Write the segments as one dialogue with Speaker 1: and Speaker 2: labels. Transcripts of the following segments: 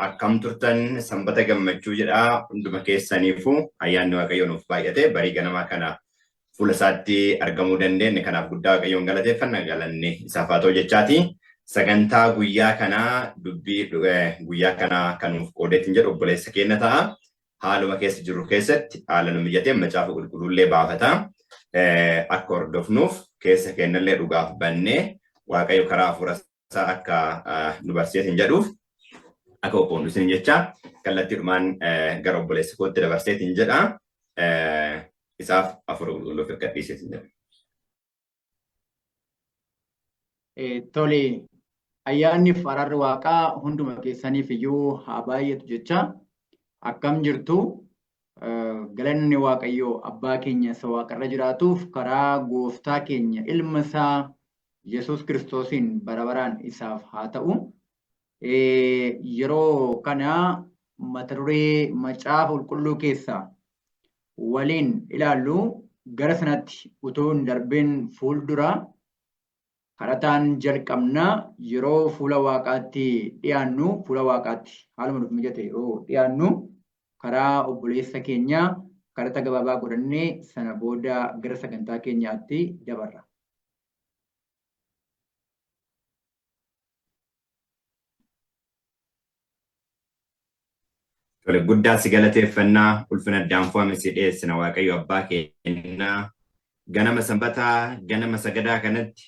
Speaker 1: akkam turtan sanbata gammachuu jedha hunduma keessaniifuu ayyaanni waaqayyoo nuuf baay'ate barii ganamaa kana fuula isaatti argamuu dandeenye kanaaf guddaa waaqayyoon galateeffanna galanni isaaf haa ta'u jechaati. Sagantaa guyyaa kanaa dubbii guyyaa kanaa kan nuuf qoodeetiin jedhu obboleessa keenya ta'a. Haaluma keessa jirru keessatti haala nu mijatee macaafa qulqulluullee baafata. Akka hordofnuuf keessa kennallee dhugaaf bannee waaqayyo karaa hafuura isaa akka nu barsiisan jedhuuf akka oppoon isin jecha kallattiidhumaan gara obboleessa kootti dabarseetiin jedha. Isaaf hafuura qulqulluu fi gadhiiseetiin jedha.
Speaker 2: Tole ayyaanni araarri waaqaa hunduma keessaniif iyyuu haa baay'atu jecha akkam jirtu galanni waaqayyoo abbaa keenya isa waaqarra jiraatuuf karaa gooftaa keenya ilma isaa Yesuus Kiristoosiin bara baraan isaaf haa ta'u. Yeroo kana mata duree macaafa qulqulluu keessaa waliin ilaallu gara sanatti utuu hin darbin fuuldura kadhataan jalqabna. Yeroo fuula waaqaatti dhiyaannu fuula waaqaatti haaluma nuuf mijate yeroo dhiyaannu karaa obboleessa keenya kadhata gabaabaa godhannee sana booda gara sagantaa keenyaatti dabarra.
Speaker 1: Tole guddaa si galateeffannaa ulfina daanfame si dhiyeessina waaqayyo abbaa keenya ganama sanbataa ganama sagadaa kanatti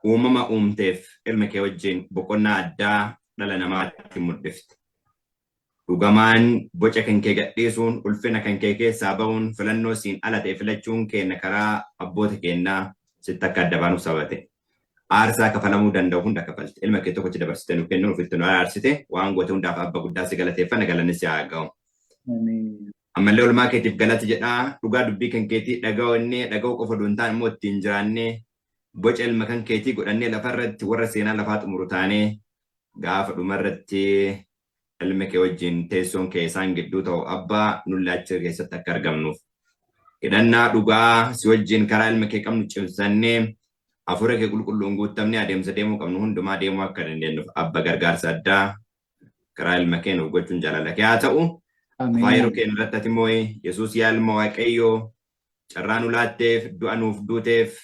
Speaker 1: uumama uumteef ilma kee wajjin boqonnaa addaa dhala namaatti mul'ifte. Dhugamaan boca kan kee gadhiisuun ulfina kan kee keessaa ba'uun filannoo siin ala ta'e filachuun keenya karaa abboota keenyaa sitti akka adda baanuuf sabate. Aarsaa kafalamuu danda'u hunda kafalte. Ilma kee tokkochi dabarsitee nuuf kennuun ofitti nu araarsite waan goote hundaaf abba guddaa si galateeffanna galanni si haa ga'u. Ammallee olmaa keetiif galati jedhaa dhugaa dubbii kan keetii dhaga'annee dhaga'uu qofa osoo hin taane immoo ittiin jiraannee boca ilma kan keetii godhannee lafarratti warra seenaa lafaa xumuru taanee gaafa dhumarratti ilma kee wajjin teessoon kee isaan gidduu ta'u abbaa nullaachuu keessatti akka argamnuuf. Hidhannaa dhugaa si wajjin karaa ilma kee qabnu cimsannee hafuura kee qulqulluun guutamnee adeemsa deemuu qabnu hundumaa deemuu akka dandeenyuuf abba gargaarsa addaa karaa ilma kee nuuf gochuun jaalala kee haa ta'u. Faayiruu kee irratti ati immoo Yesuus yaa ilma waaqayyoo carraa nu laatteef du'a nuuf duuteef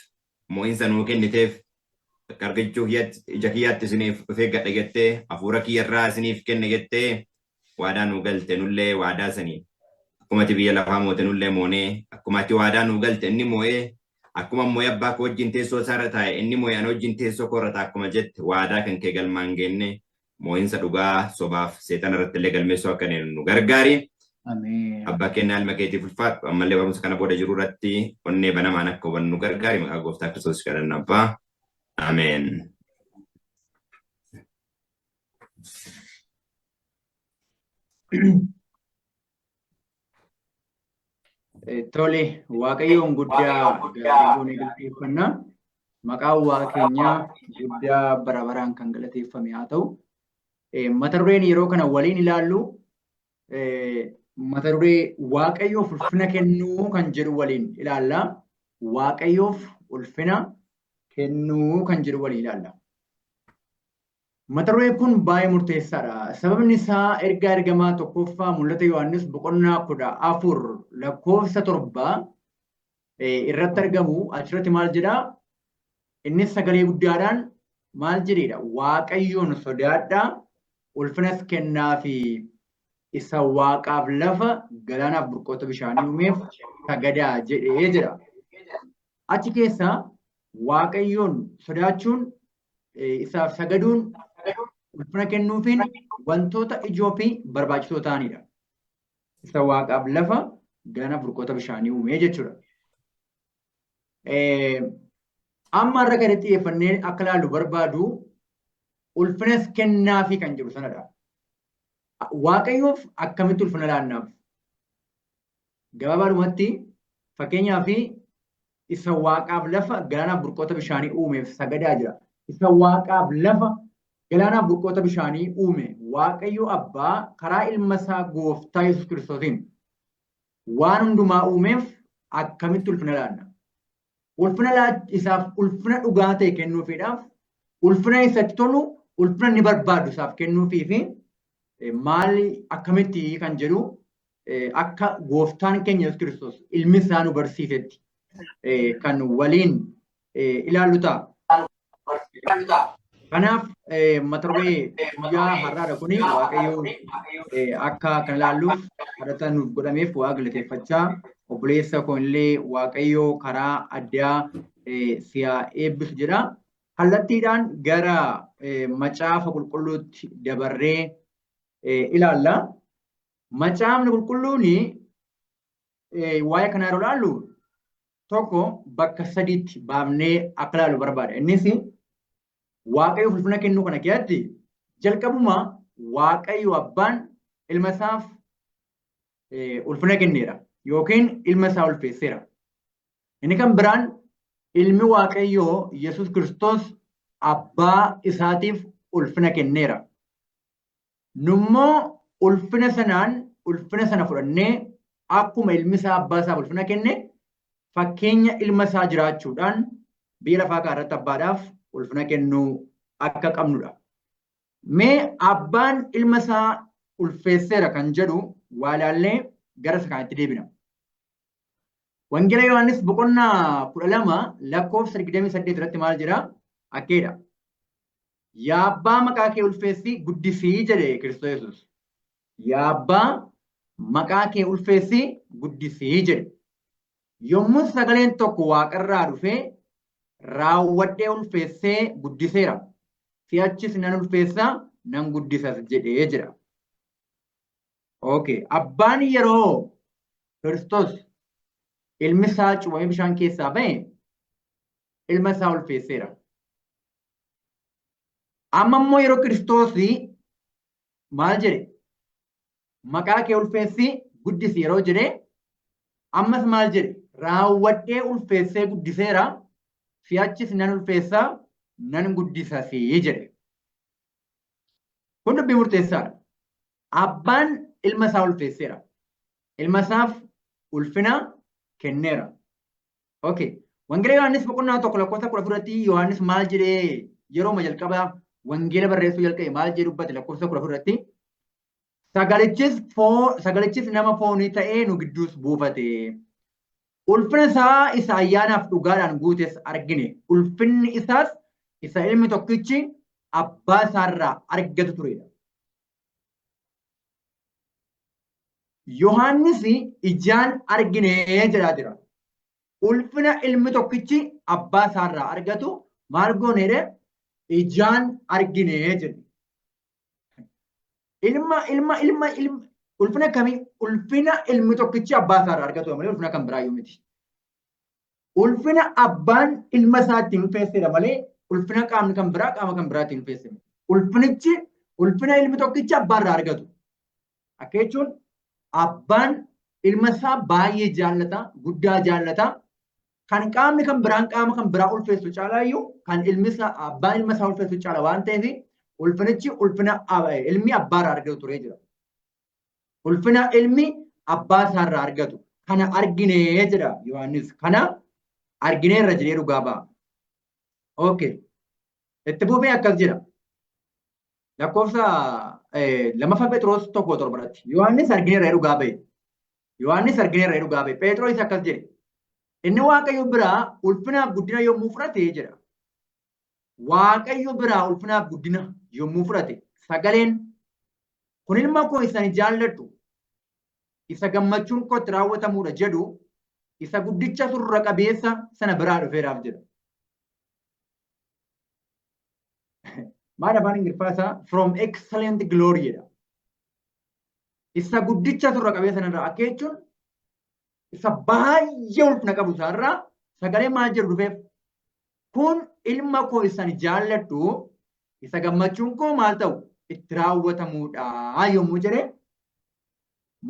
Speaker 1: mo'insa nuu kenniteef argachuuf ija kiyyaatti isiniif dhufee gadha jettee hafuura kiyyarraa isiniif kenne jettee waadaa nuu galte nullee waadaa sanii akkuma ati biyya lafaa moote nullee moonee akkuma ati waadaa nuu galte inni moo'ee akkuma moo'ee abbaa koo wajjin teessoo isaarra taa'e inni moo'ee ana wajjin teessoo koorra ta'a akkuma jette waadaa kan kee galmaan geenne mo'insa dhugaa sobaaf seetan irratti illee galmeessuu akka nu gargaari. Abbaa keenya ilma keetiif ulfaadhu ammallee barumsa kana booda jiru irratti onnee banamaan akka hubannu gargaari maqaa gooftaa Kiristoos kadhanna abbaa. Ameen.
Speaker 2: Tole waaqayyoon guddaa galateeffanna. Maqaan waaqa keenyaa guddaa bara baraan kan galateeffame haa ta'u. Mata dureen yeroo kana waliin ilaallu mata duree waaqayyoof ulfina kennuu kan jedhu waliin ilaalla. Waaqayyoof ulfina kennuu kan jedhu waliin ilaalla. Mata dureen kun baay'ee murteessaadha. Sababni isaa ergaa ergamaa tokkoffaa mul'ata Yohaannis boqonnaa 14 lakkoofsa 7 irratti argamu achirratti maal jedhaa? Innis sagalee guddaadhaan maal jedheedha? Waaqayyoon sodaadhaa ulfinas kennaafi isa waaqaaf lafa galaanaaf burqoota bishaanii uumeef sagadaa jedhee jedha. Achi keessaa waaqayyoon sodaachuun isaaf sagaduun ulfina kennuufiin wantoota ijoo fi barbaachisoo ta'anidha. Isa waaqaaf lafa galaanaaf burqoota bishaanii uumee jechuudha. Amma irra kan xiyyeeffannee akka ilaallu barbaadu ulfinas kennaafi kan jedhu sanadha. Waaqayyoof akkamitti ulfina laannaaf? Gabaabaadhumatti fakkeenyaaf isa waaqaaf lafa galaanaaf burqoota bishaanii uumeef sagadaa jira. Isa waaqaaf lafa galaanaaf burqoota bishaanii uume waaqayyo abbaa karaa ilma isaa gooftaa Yesuus Kiristoosiin waan hundumaa uumeef akkamitti ulfina laanna? Ulfina isaaf ulfina dhugaa ta'e kennuufiidhaaf ulfina isatti tolu ulfina inni barbaadu isaaf kennuufii fi maali akkamitti kan jedhu akka gooftaan keenya Yesuus Kiristoos ilmi isaa nu barsiisetti kan waliin ilaallu ta'a. Kanaaf mata duree guyyaa har'aadha kuni Waaqayyo akka kan ilaalluuf kadhata nuuf godhameef waa galateeffachaa obboleessa koo illee Waaqayyo karaa addaa siyaa eebbisu jedha. Kallattiidhaan gara macaafa qulqulluutti dabarree ilaalla. Macaafni qulqulluun waa'ee kanaa yeroo ilaallu tokko bakka sadiitti baafnee akka ilaallu barbaada. Innis Waaqayyo ulfina kennuu kana keessatti jalqabuma Waaqayyo abbaan ilma isaaf ulfina kenneera yookiin ilma isaa ulfeesseera. Inni kan biraan ilmi Waaqayyoo Yesuus Kiristoos abbaa isaatiif ulfina kenneera. Nummoo ulfina sana fudhannee akkuma ilmi isaa abbaa isaaf ulfina kenne fakkeenya ilma isaa jiraachuudhaan biyya lafaa kanarratti abbaadhaaf ulfina kennuu akka qabnudha. Mee abbaan ilma isaa ulfeesseera kan jedhu waa ilaallee gara isa kanatti deebina. Wangeela Yohaannis boqonnaa 12 lakkoofsa 28 irratti maal jedha? Akkeedha. Yaa abbaa maqaa kee ulfeessi guddisii jedhe Kiristoos Yesuus. Yaa abbaa maqaa kee ulfeessi guddisii jedhe. Yommuu sagaleen tokko waaqarraa dhufee raawwadhee ulfeessee guddiseera. Si'achis nan ulfeessaa nan guddisas jedhee jira. Okay. Abbaan yeroo Kiristoos ilmi isaa cuuphamee bishaan keessaa ba'e ilma isaa ulfeesseera. Amma immoo yeroo Kiristoos maal jedhe? Maqaa kee ulfeessi guddisi yeroo jedhe ammas maal jedhe? Raawwadhee ulfeessee guddiseera. Si'achis nan ulfeessaa nan guddisasii jedhe. Kun dubbii murteessaadha. Abbaan ilma isaa ulfeesseera. Ilma isaaf ulfina kenneera. Okay. Wangeela Yohaannis boqonnaa 1 lakkoofsa 14 Yohaannis maal jedhee yeroo jalqabaa wangeela barreessuu jalqabe maal jedhu dubbate lakkoofsa 14 sagalichis nama foonii ta'ee nu gidduus buufate. Ulfina isaa isa ayyaanaaf dhugaadhaan guutes argine. Ulfinni isaas isa ilmi tokkichi abbaa isaarraa argatu turedha. Yohaannis ijaan argine jedhaa jira. Ulfina ilmi tokkichi abbaa isaarraa argatu maal gooneedha? Ijaan argine jedhe. Ulfina kamii? Ulfina ilmi tokkichi abbaa isaarraa argatu malee ulfina kan biraa miti. Ulfina abbaan ilma isaatti ulfeesseera malee ulfina qaamni kan biraa qaama kan biraatti ulfeessame. Ulfina ilmi tokkichi abbaarraa argatu. Akka jechuun abbaan ilma isaa baay'ee jaallata, guddaa jaallata. Kan qaamni kan biraan qaama kan biraa ulfeessu caalaayyuu kan abbaan ilma isaa ulfeessu caala waan ta'eef ulfinichi ulfina ilmi abbaarraa argatu turee jira. Ulfina ilmi abbaa isaarraa argatu. Kana arginee jedha Yohaannis. Kana argineerra jedhee dhugaa ba'a. Okay. Itti buufee akkas jedha. Lakkoofsa 2 Phexros 1:7. Yohaannis argineerra dhugaa ba'e. Yohaannis argineerra dhugaa ba'e. Phexros akkas jedhe. Inni Waaqayyo biraa ulfinaaf guddina yommuu fudhate jedha. Waaqayyo biraa ulfinaaf guddina yommuu fudhate sagaleen kun ilma koo isaan jaalladhu isa gammachuun kootti raawwatamuudha jedhu isa guddicha surra qabeessa sana biraa dhufeeraaf jedha. Maal afaan Ingiliffaa isaa from excellent glory jedha. Isa guddicha surra qabeessa sana irraa akka jechuun isa baay'ee ulfina qabu isaarraa sagalee maal jedhu dhufeef kun ilma koo isaan jaalladhu isa gammachuun koo maal ta'u itti raawwatamuudha yommuu jedhe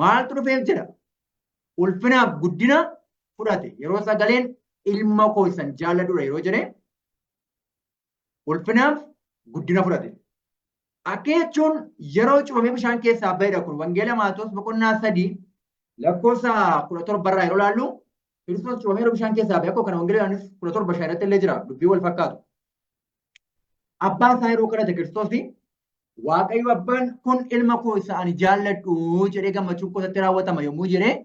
Speaker 2: maaltu dhufeef jedha. Ulfinaaf guddina fudhate yeroo sagaleen ilma koo isaan jaalladhuudha yeroo jedhe ulfinaaf guddina fudhate. Akka jechuun yeroo cuuphamee bishaan keessaa ba'edha kun wangeela Maatewos boqonnaa 3 lakkoofsa 17 irraa yeroo ilaallu Kiristoos cuuphamee bishaan keessaa ba'e akkoo kana wangeela Yohaannis 17 irratti illee jira dubbii wal fakkaatu. Abbaa isaa yeroo kadhate Kiristoos Waaqayyo abbaan kun ilma koo isa ani jaalladhu jedhee gammachuun koo isatti raawwatama yommuu jedhee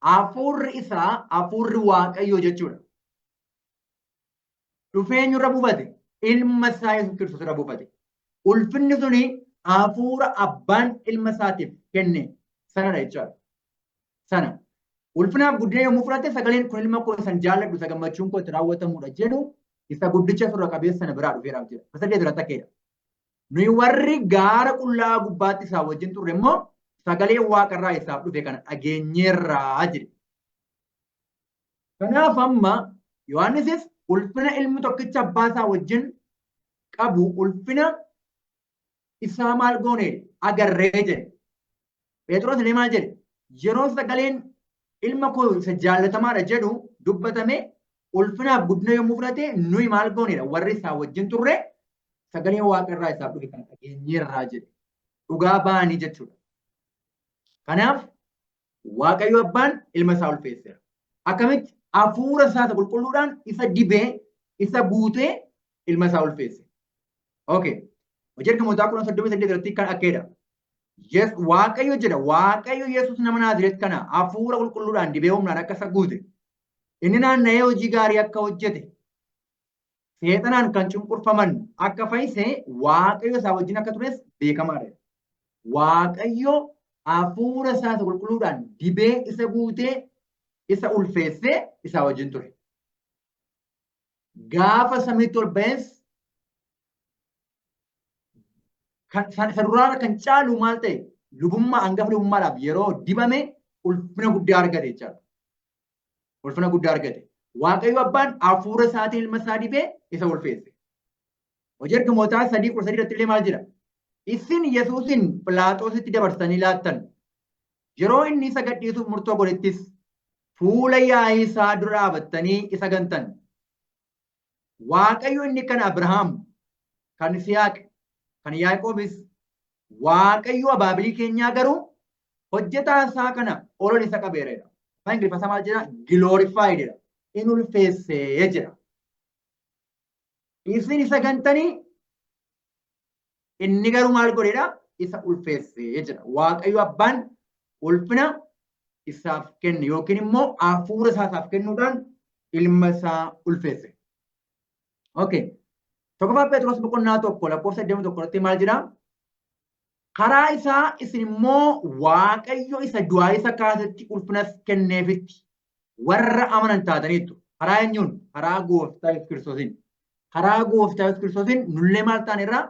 Speaker 2: hafuurri isaa hafuurri waaqayyoo jechuudha. Dhufeenyurra buufate ilma isaa Yesuus Kiristoos irra buufate. Ulfinni suni hafuura abbaan ilma isaatiif kenne sanadha jechuudha. Sana ulfinaaf guddina yommuu fudhate sagaleen kun ilma koo isan jaalladhu isa gammachuun koo itti raawwatamudha jedhu isa guddicha surra qabeessa sana biraa dhufeeraaf jedha. Saddeet irratti akkeedha. Nuyi warri gaara qullaa gubbaatti isaa wajjin turre immoo sagalee waaqarraa isaaf dhufe kana dhageenyeerraa jedhe. Kanaaf amma Yohaannisis ulfina ilmi tokkicha abbaa isaa wajjin qabu ulfina isaa maal goone agarree jedhe. Phexros illee maal jedhe? Yeroo sagaleen ilma koo isa jaallatamaadha jedhu dubbatame ulfinaaf guddina yommuu fudhate nuyi maal goonedha warri isaa wajjin turre sagalee waaqarraa isaaf dhufe kana dhageenyeerraa jedhe. Dhugaa ba'anii jechuudha. Kanaaf Waaqayyo abbaan ilma isaa ulfeesseera. Akkamitti hafuura isaa qulqulluudhaan isa dibee isa guutee ilma isaa ulfeesse. Okay. Hojii ergamootaa 38 irratti kan akkeedha. Waaqayyo jedha Waaqayyo Yesuus nama Naazreet kana hafuura qulqulluudhaan dibee humnaan akka isa guute. Inni naanna'ee hojii gaarii akka hojjete. Seexanaan kan cunqurfaman akka fayyise Waaqayyo isaa wajjin akka tures beekamaadha. Waaqayyo hafuura isaa qulqulluudhaan dibee isa guutee isa ulfeessee isaa wajjin ture. Gaafa samiitti ol ba'es saduraara kan caalu maal ta'e lubummaa hangafa lubummaadhaaf yeroo dibame ulfina guddaa argate jechaadha. Ulfina guddaa argate. Waaqayyo abbaan hafuura isaatiin ilma isaa dibee isa ulfeesse. Hojii ergamootaa 3:13 irratti illee maal jedha? Isin Yesuusin Phiilaaxoositti dabarsanii laattan. Yeroo inni isa gadhiisuuf murtoo godhettis fuula yaa'ii isaa dura dhaabattanii isa gantan. Waaqayyo inni kan Abrahaam, kan Yisihaaq, kan Yaaqoobis, Waaqayyo abaabilii keenyaa garuu hojjetaa isaa kana ol isa qabeeredha. Afaan Ingiliffaa maal jedha? Glorified jedha. In ulfeessee jedha. Isin isa gantanii inni garuu maal godheedha? Isa ulfeessee jedha. Waaqayyo abbaan ulfina isaaf kenne yookiin immoo hafuura isaaf kennuudhaan ilma isaa ulfeesse. Okay. Tokkoffaa Phexros boqonnaa 1:81 irratti maal jedha? Karaa isaa isin immoo Waaqayyo isa du'aa isa kaasetti ulfinas kenneefitti warra amanan taataniittu. Karaa eenyuun? Karaa gooftaa Yesuus Kiristoosiin. Karaa gooftaa Yesuus Kiristoosiin nullee maal taanerra?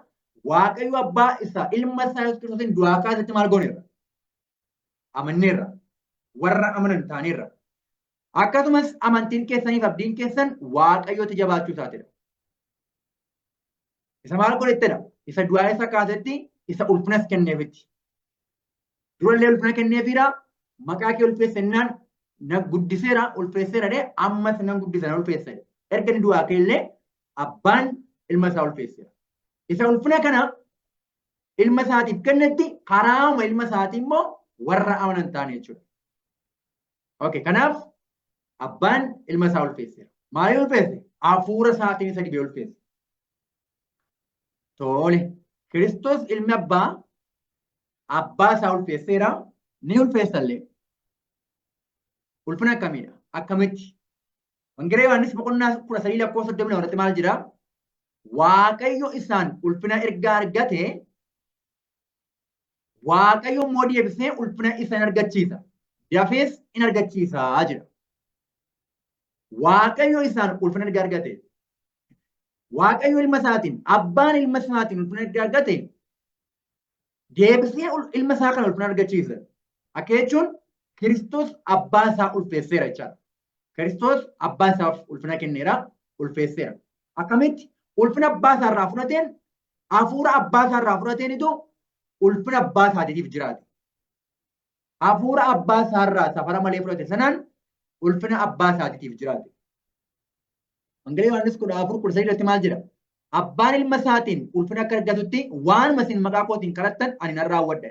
Speaker 2: Waaqayyo abbaa isa ilma isaa Yesuus Kiristoosiin du'aa kaasetti maal gooneerra? Amanneerra. Warra amanan taaneerra. Akkasumas amantiin keessaniif abdiin keessan Waaqayyooti jabaachuu isaatidha. Isa maal godhettedha? Isa du'aa isa kaasetti isa ulfinas kenneefitti. Durallee ulfina kenneefidha. Maqaa kee ulfeessennaan na guddiseera ulfeesseera dee ammas nan guddisa na ulfeesseera. Erga inni du'aa ka'ellee abbaan ilma isaa ulfeesseera. Isa ulfina kana ilma isaatiif kennetti karaama ilma isaatii immoo warra amanan taane jechuudha. Okay, kanaaf abbaan ilma isaa ulfeesseera. Maaliif ulfeesse? Hafuura isaatiin isa dibee ulfeesse. Tole, Kiristoos ilmi abbaa isaa ulfeesseera, ni ulfeessallee. Ulfina akkamiidha? Akkamitti? Wangeela Yohaannis boqonnaa 13:32 irratti maal jira? Waaqayyo isaan ulfina erga argate, Waaqayyo immoo deebisee ulfina isa argachiisa. Dafees in argachiisaa jira. Waaqayyo isaan ulfina erga argate. Waaqayyo ilma isaatiin, abbaan ilma isaatiin ulfina erga argate, deebisee ilma isaa kana ulfina argachiisa. Akka jechuun Kiristoos abbaa isaa ulfeesseera jechaadha. Kiristoos abbaa isaa ulfina kenneera, ulfeesseera. Akkamitti ulfina abbaa isaa irraa fudhateen, hafuura abbaa isaa irraa fudhateenitu ulfina abbaa isaatiif jiraate. Hafuura abbaa isaa irraa safara malee fudhate sanaan ulfina abbaa isaatiif jiraate. Wangeela Yohaannis 14:13 irratti maal jedha? Abbaan ilma isaatiin ulfina akka argatutti waanuma isin maqaa kootiin kadhattan ani nan raawwadha.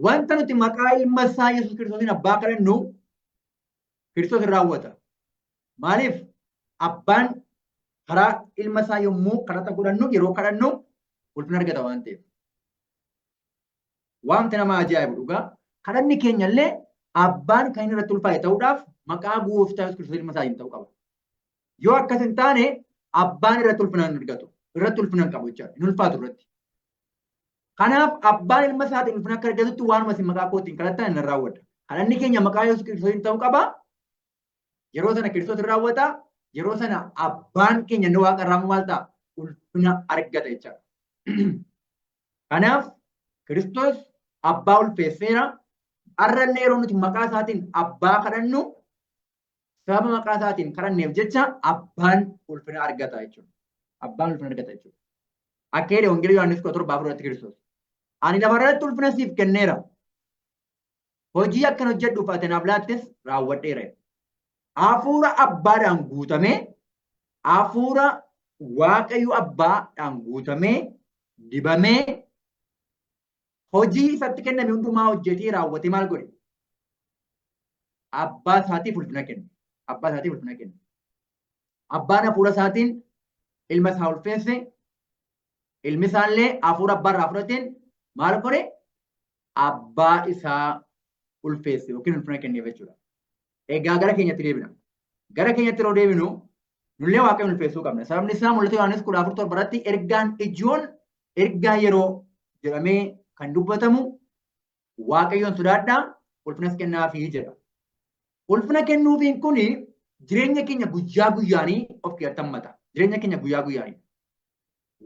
Speaker 2: Wanta nuti maqaa ilma isaa Yesuus Kiristoosiin abbaa kadhannu Kiristoos hin raawwata. Maaliif? Abbaan karaa ilma isaa yommuu kadhata godhannu yeroo kadhannu ulfina argata waan ta'eef. Wanti nama ajaa'ibu dhugaa. Kadhanni keenya illee abbaan kan inni irratti ulfaa'e ta'uudhaaf maqaa gooftaa Yesuus Kiristoos ilma isaatiin ta'uu qaba. Yoo akkas hin taane abbaan irratti ulfina hin argatu. Irratti ulfina hin qabu jechaadha. Hin ulfaatu irratti. Kanaaf abbaan ilma isaatiin ulfina akka argatutti waanuma isin maqaa kootiin kadhattan hin raawwadha. Kadhanni keenya maqaa Yesuus Kiristoosiin ta'uu qaba. Yeroo sana Kiristoos hin raawwata. Yeroo sana abbaan keenya inni waaqa irraa maal ta'a? Ulfina argata jechaadha. Kanaaf Kiristoos abbaa ulfeesseera. Har'allee yeroo nuti maqaa isaatiin abbaa kadhannu sababa maqaa isaatiin kadhanneef jecha abbaan ulfina argata jechuudha. Abbaan ulfina argata jechuudha. Akka jedhe Wangeelii Yohaannis 17 Kiristoos. Ani lafarratti ulfina siif kenneera. Hojii akkan hojjedhuuf ati naaf laattis raawwadheera. Hafuura abbaadhaan guutamee, hafuura Waaqayyo abbaadhaan guutamee, dibamee, hojii isatti kenname hundumaa hojjetee raawwatee maal godhe? Abbaa isaatiif ulfina kenne. Abbaa isaatiif ulfina kenne. Abbaan hafuura isaatiin ilma isaa ulfeesse. Ilmi isaallee hafuura abbaa irraa fudhateen maal godhe? Abbaa isaa ulfeesse yookiin ulfina kenneef jechuudha. Egaa gara keenyatti deebina. Gara keenyatti yeroo deebinu nullee Waaqayyoon ulfeessuu qabna. Sababni isaa mul'ata Yohaannis 14 ergaan ijoon ergaa yeroo jedhamee kan dubbatamu Waaqayyoon sodaadhaa ulfinas kennaafii jedha. Ulfina kennuufiin kun jireenya keenya guyyaa guyyaanii of keessatti hammata. Jireenya keenya guyyaa guyyaanii.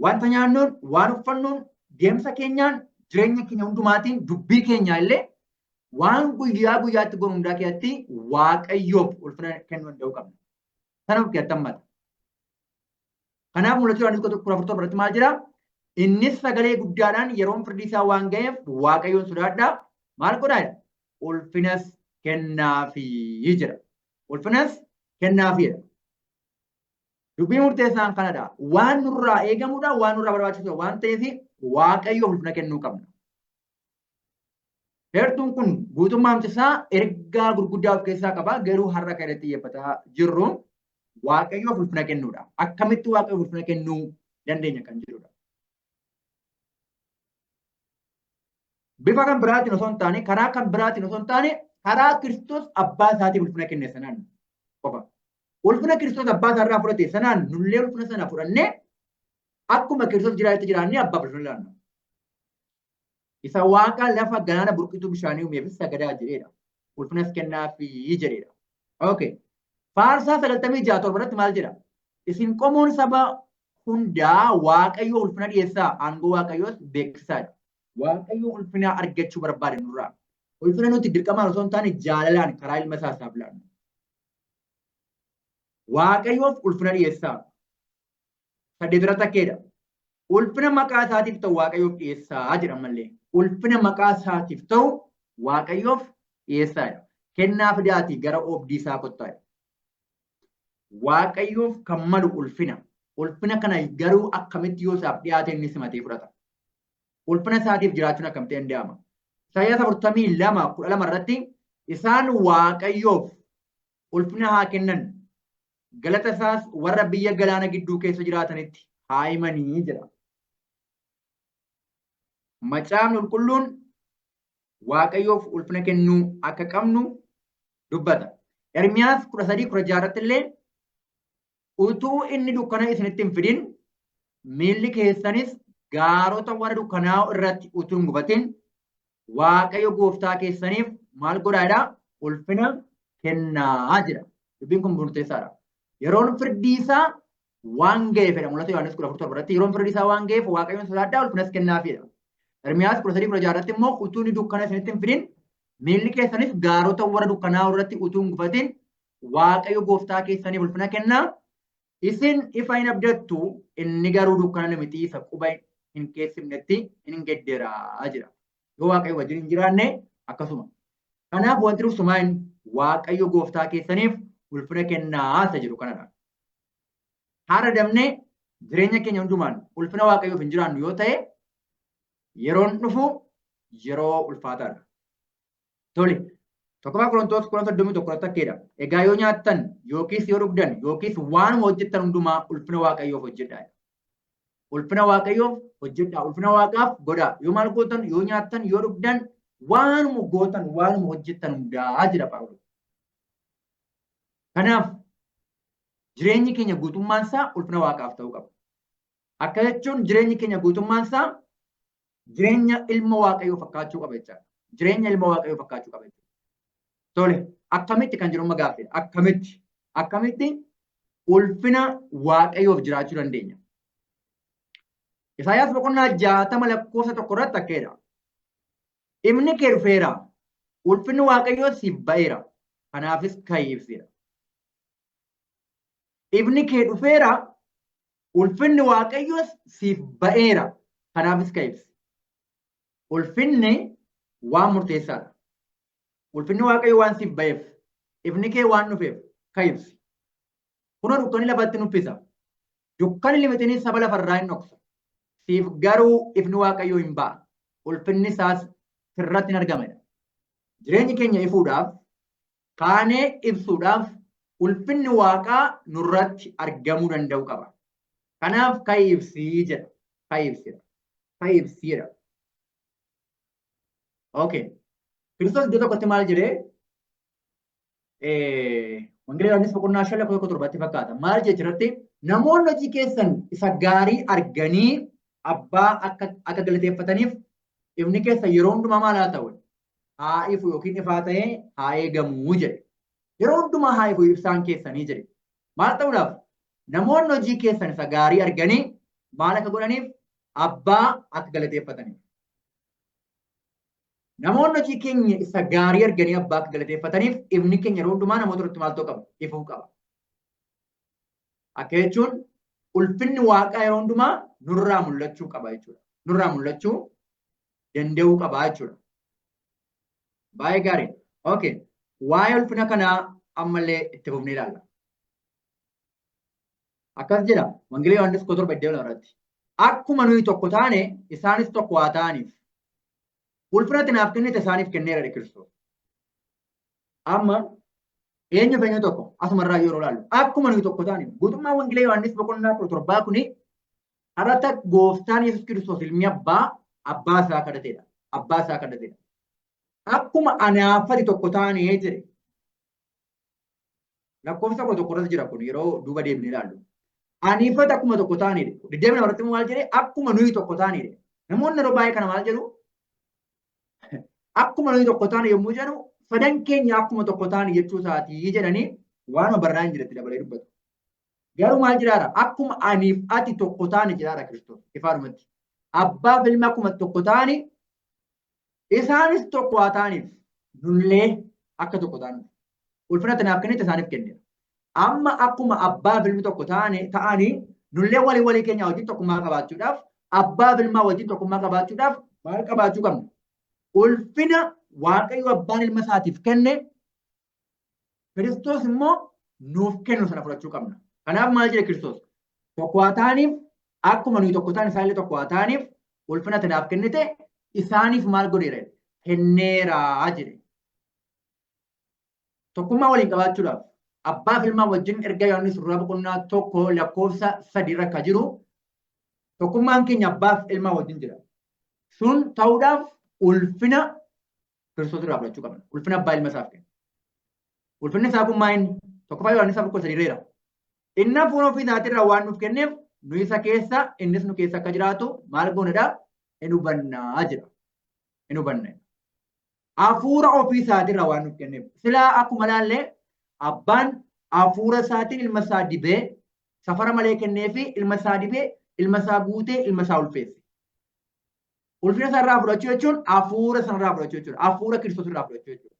Speaker 2: Wanta nyaannuun, waan uffannuun, deemsa keenyaan, jireenya keenya hundumaatiin, dubbii keenyaa illee waan guyyaa guyyaatti goonu hundaa keessatti Waaqayyoof ulfina kennuu danda'uu qabna. Sana of keessatti hammata. Kanaaf mul'atu Yohaannis 14 maal jedhaa? Innis sagalee guddaadhaan yeroon firdii isaa waan ga'eef Waaqayyoon sodaadhaa maal godhaa? Ulfinas kennaafii jedha. Ulfinas kennaafiidha. Dubbii murteessaan kanadha. Waan nurraa eegamudha, waan nurraa barbaachisudha waan ta'eef Waaqayyoof ulfina kennuu qabna. Heertuun kun guutummaa hamtisaa ergaa gurguddaa of keessaa qaba. Garuu har'a kan irratti xiyyeeffataa jirru Waaqayyoof ulfina kennuudha. Akkamitti Waaqayyoof ulfina kennuu dandeenya kan jedhudha. Bifa kan biraatiin osoo hin taane, karaa kan biraatiin osoo hin taane, karaa Kiristoos abbaa isaatiif ulfina kenne sanaan qofa. Ulfina Kiristoos abbaa isaa irraa fudhate sanaan nullee ulfina sana fudhannee akkuma Kiristoos jiraachutti jiraannee abbaaf ulfina laanna. Isa waaqa lafa galaana burqituu bishaanii uumeefis sagadaa jedheedha. Ulfinas kennaafii jedheedha. Okay. Faarsaa 96 maal jedha? Isin qomoon saba hundaa Waaqayyoo ulfina dhiyeessaa, aangoo Waaqayyoos beeksisaadha. Waaqayyoo ulfina argachuu barbaade nurraa. Ulfina nuti dirqamaan osoo hin taane jaalalaan karaa ilma isaa isaaf laanna. Waaqayyoof ulfina dhiyeessaa. 8 takkeedha. Ulfina maqaa isaatiif ta'u Waaqayyoof dhiyeessaa jedha mallee. Ulfina maqaa isaatiif ta'u Waaqayyoof dhiyeessaadha. Kennaa fidaatii gara oobdii isaa kottaadha. Waaqayyoof kan malu ulfina. Ulfina kana garuu akkamitti yoo isaaf dhiyaate inni simatee fudhata. Ulfina isaatiif jiraachuun akkamitti danda'ama. Isaayyaas 42:12 irratti isaan Waaqayyoof ulfina haa kennan. Galata isaas warra biyya galaana gidduu keessa jiraatanitti haa himanii jedha. Macaafni qulqulluun Waaqayyoof ulfina kennuu akka qabnu dubbata. Ermiyaas 13:6 illee utuu inni dukkana isinitti hin fidin miilli keessanis gaarota warra dukkanaa irratti utuu hin gubatin Waaqayyo gooftaa keessaniif maal godhaadha? Ulfina kennaa jedha. Dubbiin kun murteessaadha. Yeroon firdii isaa waan ga'eefidha. Mul'ata Yohaannis 14 irratti yeroon firdii isaa waan ga'eef Waaqayyoon sodaadhaa ulfinas kennaafidha. Ermiyaas 13:6 immoo utuu inni dukkana isinitti hin fidin miilli keessanis gaarota warra dukkanaa irratti utuu hin gubatin Waaqayyo gooftaa keessaniif ulfina kennaa. Isin ifa hin abdattu inni garuu dukkana namitii isa quba hin keessifnetti hin gedderaa jira. Yoo Waaqayyo wajjin hin jiraanne akkasuma. Kanaaf wanti dhugsumaan Waaqayyo gooftaa keessaniif ulfina kennaa isa jedhu kanadha. Haara damnee jireenya keenya hundumaan ulfina Waaqayyoof hin jiraannu yoo ta'e yeroon dhufu yeroo ulfaataadha. Tole. Tokkoffaa Qorontoos 31 takkeedha. Egaa yoo nyaattan yookiis yoo dhugdan yookiis waanuma hojjettan hundumaa ulfina Waaqayyoof hojjedhaa. ulfina waaqayyoof hojjedhaa. Ulfina waaqaaf godhaa. Yoo maal gootan, yoo nyaattan, yoo dhugdan, waanuma gootan, waanuma hojjettan hundaa jira Phaawulos. Kanaaf jireenyi keenya guutummaan isaa ulfina waaqaaf ta'uu qaba. Akka jechuun jireenyi keenya guutummaan isaa jireenya ilma waaqayyoo fakkaachuu qaba jechaadha. Jireenya ilma waaqayyoo fakkaachuu qaba jechuudha. Tole, akkamitti kan jiru gaaffiidha. Akkamitti ulfina waaqayyoof jiraachuu dandeenya? Isaayaas boqonnaa 60 lakkoofsa 1 irratti akkeedha. Ifni kee dhufeera, ulfinni waaqayyoo siif ba'eera, kanaafis ka'ii ibseera. Ifni kee dhufeera, ulfinni waaqayyoos siif ba'eera, kanaafis ka'ii ibse. Ulfinni waan murteessaadha. Ulfinni waaqayyoo waan siif ba'eef, ifni kee waan dhufeef ka'ii ibse. Kunoo dukkanni lafatti nuffisa. Dukkanni limixinii saba lafarraa hin dhoksa. Siif garuu ifni waaqayyoo hin ba'a. Ulfinni isaas sirratti hin argamedha. Jireenyi keenya ifuudhaaf, kaanee ibsuudhaaf, ulfinni waaqaa nurratti argamuu danda'u qaba. Kanaaf ka'ii ibsii jedha. Ka'ii ibsiidha. Ka'ii ibsiidha. Okay. Kiristoos iddoo tokkotti maal jedhee? Wangeela Yohaannis boqonnaa 5:7 fakkaata. Maal jechuudha? Namoonni hojii keessan isa gaarii arganii abbaa akka galateeffataniif ifni keessa yeroo hundumaa maal haa ta'u? Haa ifu yookiin ifaa ta'ee haa eegamuu jedhe. Yeroo hundumaa haa ifu ibsaan keessanii jedhe. Maal ta'uudhaaf? Namoonni hojii keessan isa gaarii arganii maal akka godhaniif? Abbaa akka galateeffataniif. Namoonni hojii keenya isa gaarii arganii abbaa akka galateeffataniif ifni keenya yeroo hundumaa namoota irratti maal ta'uu qaba? Ifuu qaba. Akka jechuun ulfinni waaqaa yeroo hundumaa nurraa mul'achuu qaba jechuudha. Nurraa mul'achuu danda'uu qaba jechuudha. Baay'ee gaarii. Okay. Waa'ee ulfina kanaa ammallee itti fufnee ilaalla. Akkas jedha Wangeela Yohaannis 7:2 akkuma nuyi tokko taane isaanis tokko haa ta'aniif. Ulfina naaf kennite isaaniif kenneera Kiristoos. Amma eenyu feenya tokko asumarraa yeroo ilaallu akkuma nuyi tokko taane guutummaa Wangeela Yohaannis boqonnaa 17 kuni harata gooftaan Yesuus Kiristoos ilmi abbaa isaa kadhateedha. Abbaa isaa kadhateedha. Akkuma anaafati tokko taane jedhe. Lakkoofsa 11 irratti jira kun yeroo duuba deemnee ilaallu. Aniifata akkuma tokko taanedha. Deddeebina irratti maal jedhee akkuma nuyi tokko taanedha. Namoonni yeroo baay'ee kana maal jedhu? Akkuma nuyi tokko taane yommuu jedhu sadan keenya akkuma tokko taane jechuu isaatii jedhanii waanuma barraa'in jiratti dabalee dubbatu. Garuu maal jedhaadha? Akkuma aniif ati tokko taane jedhaadha Kiristoos ifaadhumatti. Abbaa fi ilmi akkuma tokko taane isaanis tokko haa taaniif nullee akka tokko taanuuf. Ulfina naaf kennite isaaniif kenneera. Amma akkuma abbaa fi ilmi tokko ta'anii nullee walii keenya wajjin tokkummaa qabaachuudhaaf abbaa fi ilmaa wajjin tokkummaa qabaachuudhaaf maal qabaachuu qabna? Ulfina waaqayyo abbaan ilma isaatiif kenne Kiristoos immoo nuuf kennu sana fudhachuu qabna. Kanaaf maal jedhe Kiristoos? Tokko haa ta'aniif akkuma nuyi tokko ta'an isaallee tokko haa ta'aniif ulfina naaf kennite isaaniif maal godheera? Kenneeraa jedhe. Tokkummaa waliin qabaachuudhaaf abbaa fi ilmaa wajjin erga Yohaannis suuraa boqonnaa 1 lakkoofsa 3 irra akka jiru tokkummaan keenya abbaa fi ilmaa wajjin jira. Sun ta'uudhaaf ulfina Kiristoos irraa fudhachuu qabna. Ulfina abbaa ilma isaaf kenna. Ulfinni isaa kun maal? Tokkoffaa Yohaannis 3:3. Inni hafuura ofii isaatirraa waan nuuf kenneef nu isa keessa innis nu keessa akka jiraatu maal goonedha? Hin hubannaa jedha. Hin hubanne. Hafuura ofii isaatirraa waan nuuf kenneef. Silaa akkuma laallee abbaan hafuura isaatiin ilma isaa dibee safara malee kennee fi ilma isaa dibee ilma isaa guutee ilma isaa ulfeesse. Ulfina isaarraa fudhachuu jechuun hafuura sanarraa fudhachuu jechuudha. Hafuura Kiristoos irraa fudhachuu jechuudha.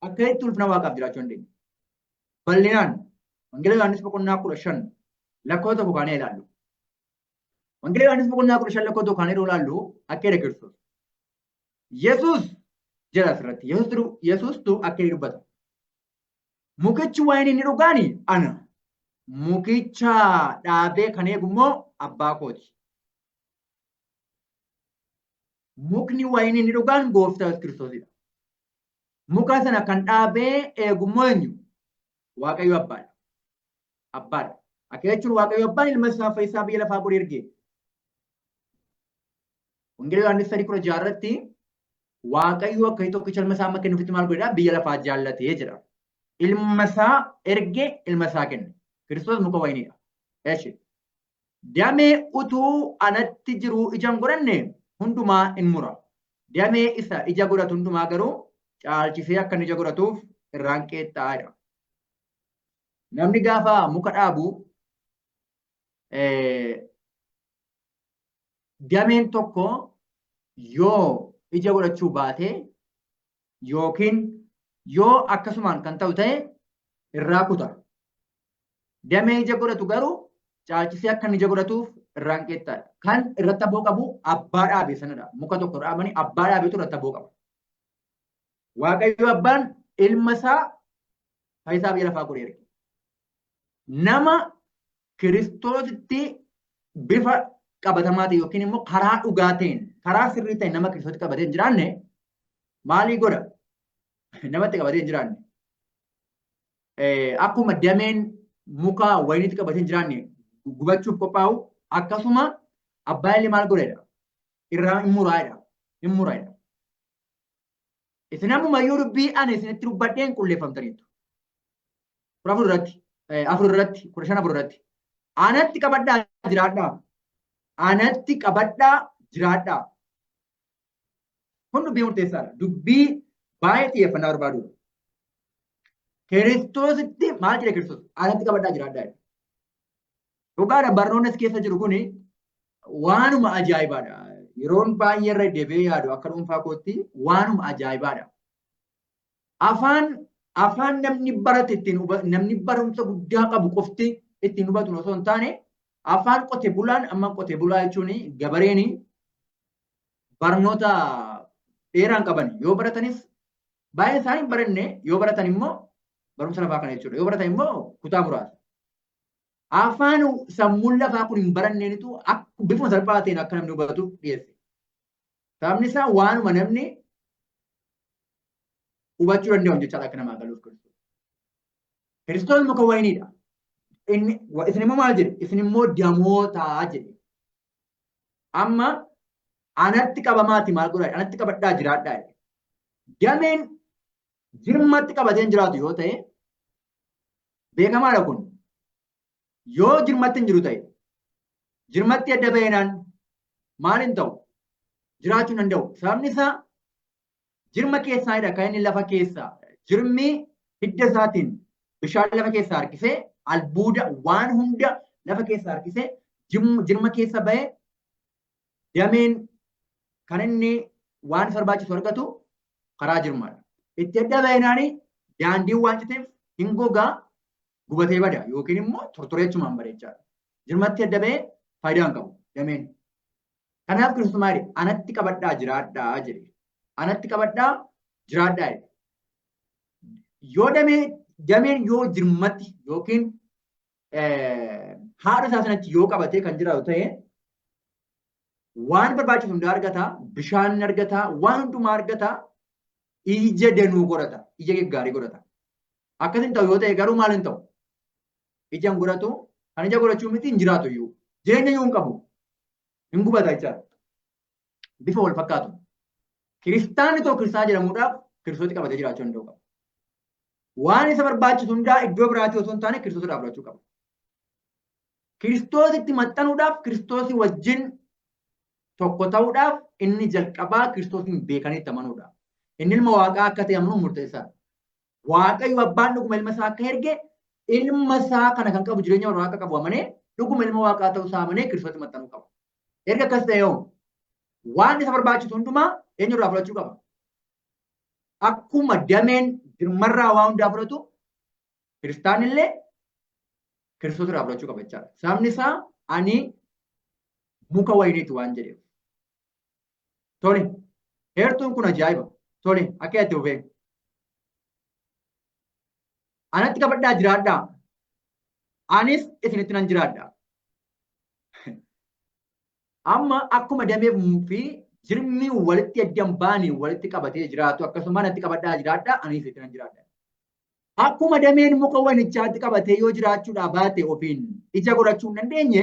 Speaker 2: Akka itti ulfina waaqaaf jiraachuu dandeenya. Bal'inaan Wangeela Yohaannis boqonnaa 15 lakkoofsa 1 kaanee ilaallu. Wangeela Yohaannis boqonnaa 15 lakkoofsa 1 kaanee ilaallu akka jedhe Kiristoos. Yesuus jedha asirratti. Yesuustu akka dubbata. Mukichi wayiin inni dhugaani ana. Mukicha dhaabee kan eegu immoo abbaa kooti. Mukni wayiin inni dhugaan gooftaa Kiristoosidha. Muka sana kan dhaabee eegu immoo eenyu? Waaqayyo abbaadha. Abbaadha. Akka jechuun Waaqayyo Abbaan ilma isaa Fayyisaa biyya lafaa godhee erge. Wangeela Yohaannis 3:6 irratti Waaqayyo akka tokkicha ilma isaa amma kennuufitti maal godhedha? Biyya lafaa jaallatee jedha. Ilma isaa erge ilma isaa kenne. Kiristoos muka wayiniidha. Eeshi. Damee utuu anatti jiru ija hin godhanne hundumaa in mura. Damee isa ija godhatu hundumaa garuu caalchisee akka ija godhatuuf irraan qeexxaadha. Namni gaafa muka dhaabu dameen tokko yoo ija godhachuu baate yookiin yoo akkasumaan kan ta'u ta'e irraa kuta. Damee ija godhatu garuu caalchisee akka ija godhatuuf irraan qeexxaadha. Kan irratti aboo qabu abbaa dhaabe sanadha. Muka tokko dhaabanii abbaa dhaabetu irratti aboo qaba. Waaqayyo Abbaan ilma isaa Fayyisaa biyya lafaa godhee erge. Nama Kiristoositti bifa qabatamaa ta'e yookiin immoo karaa dhugaa ta'een karaa sirrii ta'een nama Kiristoositti qabatee hin jiraanne maalii godha? Namatti qabatee hin jiraanne. Akkuma dameen muka wayiniitti qabatee hin jiraanne gubachuuf qophaa'u akkasuma abbaan illee maal godhedha? Irraa hin muraadha. Isin ammumayyuu dubbii ani isinitti dubbadheen qulleeffamtaniitu. 4 irratti 15 irratti anatti qabadhaa jiraadhaa. Anatti qabadhaa jiraadhaa. Kun dubbii murteessaadha. Dubbii baay'ee xiyyeeffannaa barbaadudha. Kiristoositti maal jedhe Kiristoos? Anatti qabadhaa jiraadhaa. Dhugaadha barnoonni as keessa jiru kuni waanuma ajaa'ibaadha. Yeroon baay'ee irra deebi'ee yaadu akka dhuunfaa kootti waanuma ajaa'ibaadha. Afaan namni barate ittiin namni barumsa guddaa qabu qofti ittiin hubatu osoo hin taane afaan qote bulaan amma qote bulaa jechuun gabareen barnoota dheeraan qaban yoo baratanis baay'een isaanii hin baranne yoo baratan immoo barumsa lafaa kana jechuudha. Yoo baratan immoo kutaa muraasa. Afaan sammuun lafaa kun hin baranneenitu bifuma salphaa ta'een akka namni hubatuuf dhiyeesse. Sababni isaa waanuma namni hubachuu danda'u jechaadha akka namaa galuuf Kiristoos. Kiristoos muka wayiniidha. Isin immoo maal jedhe? Isin immoo damootaa jedhe. Amma anatti qabamaati maal godhaa? Anatti qabadhaa jiraadhaa jedhe. Dameen jirmatti qabatee hin jiraatu yoo ta'e beekamaadha kun. Yoo jirmatti hin jiru ta'e jirmatti adda ba'eenaan maal hin ta'u? Jiraachuu hin danda'u. Sababni isaa jirma keessaadha kan inni lafa keessaa. Jirmi hidda isaatiin bishaan lafa keessaa harkisee albuuda waan hunda lafa keessaa harkisee jirma keessa ba'ee dameen kan inni waan barbaachisu argatu karaa jirmaadha. Itti adda ba'eenaan daandiin waan citeef hin gogaa gubatee bada yookiin immoo tortoreechumaan bareechaadha. Jirmatti adda ba'ee faayidaa hin qabu dameen. Kanaaf Kiristoos maali? Anatti qabadhaa jiraadhaa jedhe. Anatti qabadhaa jiraadhaa jedhe. Yoo dameen yoo jirmatti yookiin haadha isaa sanatti yoo qabatee kan jiraatu ta'e waan barbaachisu hunda argataa, bishaan argataa, waan hundumaa argataa, ija danuu godhata, ija gaggaarii godhata. Akkasiin ta'u yoo ta'e garuu maal hin ta'u? Ija hin godhatu, kan ija godhachuu miti hin jiraatu iyyuu. Jireenya iyyuu hin qabu. Hin gubata jechaadha. Bifa wal fakkaatu. Kiristaanni tokko kiristaana jedhamuudhaaf Kiristoos qabatee jiraachuu danda'u qaba. Waan isa barbaachisu hundaa iddoo biraatti osoo hin taane Kiristoos dhaabbachuu qaba. Kiristoositti maxxanuudhaaf Kiristoosii wajjin tokko ta'uudhaaf inni jalqabaa Kiristoosin beekanitti amanuudha. Inni ilma waaqaa akka ta'e amanuun murteessaadha. Waaqayyo abbaan dhuguma ilma isaa akka erge ilma isaa kana kan qabu jireenya waaqa qabu amanee dhuguma ilma waaqaa ta'uu isaa amanee Kiristoositti maxxanuu qaba. Erga akkas ta'e waan isa barbaachisu hundumaa eenyurraa fudhachuu qaba. Akkuma dameen jirmarraa waa hundaa fudhatu kiristaanillee Kiristoos irraa fudhachuu qaba jechaadha. Sababni isaa ani muka wayiniiti waan jedheef. Tole, heertuun kun ajaa'iba. Tole, akka itti hubee. Anatti qabadhaa jiraadhaa. Anis isinitti nan jiraadhaa. Amma akkuma damee fi jirmi walitti addan baanii walitti qabatee jiraatu akkasuma anatti qabadhaa jiraadhaa. Anis isinitti nan jiraadhaa. Akkuma dameen muka wayinichaatti qabatee yoo jiraachuudhaa baate ofiin ija godhachuu hin dandeenye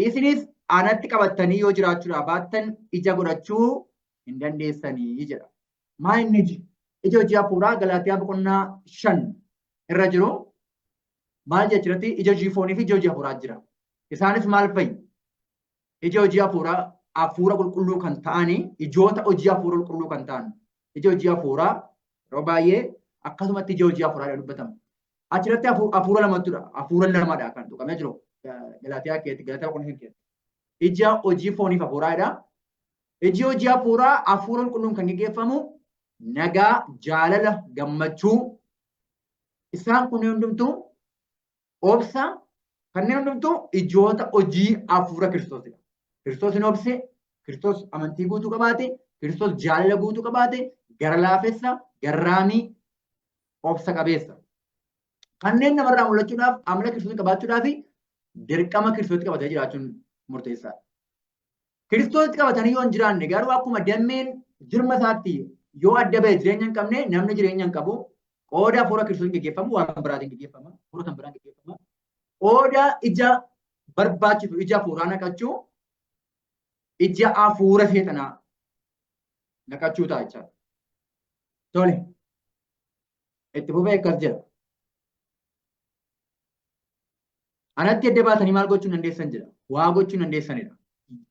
Speaker 2: isinis anatti qabattanii yoo jiraachuudhaa baattan ija godhachuu hin dandeessanii jedha. Maa inni ija hojii hafuuraa Galaatiyaa boqonnaa 5 irra jiru maal jechirratti ija hojii foonii fi ija hojii hafuuraa jira. Isaanis maal fa'i? Ija hojii hafuuraa hafuura qulqulluu kan ta'anii ijoota hojii hafuura qulqulluu kan ta'an ija hojii hafuuraa yeroo baay'ee akkasumatti ija hojii hafuuraa dubbatamu. Achirratti hafuura lamatudha. Hafuura lamadha kan tuqamee jiru. Galaatiyaa boqonnaa 5 keessa. Ija hojii fooniif hafuuraadha. Iji hojii hafuuraa hafuura qulqulluun kan gaggeeffamu nagaa, jaalala, gammachuu isaan kunneen hundumtuu obsa kanneen hundumtuu ijoota hojii hafuura Kiristoosidha. Kiristoos hin obse, Kiristoos amantii guutuu qabaate, Kiristoos jaalala guutuu qabaate, gara laafessa, garraamii, obsa qabeessa. Kanneen namarraa mul'achuudhaaf, amala Kiristoos qabaachuudhaaf dirqama Kiristoos qabatee jiraachuun murteessaadha. Kiristoos qabatanii yoo hin jiraanne garuu akkuma dammeen jirma isaatti yoo adda ba'e jireenya hin qabne namni jireenya hin qabu. Qooda hafuura Kiristoos gaggeeffamu waan biraatiin gaggeeffama. Hafuura kan biraan gaggeeffama. Qooda ija barbaachisu ija hafuuraa naqachuu ija hafuura seexanaa naqachuu ta'a jechaadha. Tole. Itti fufee akkas jedha. Anatti adda baatanii maal gochuu dandeessan jedha. Waa gochuu dandeessanidha.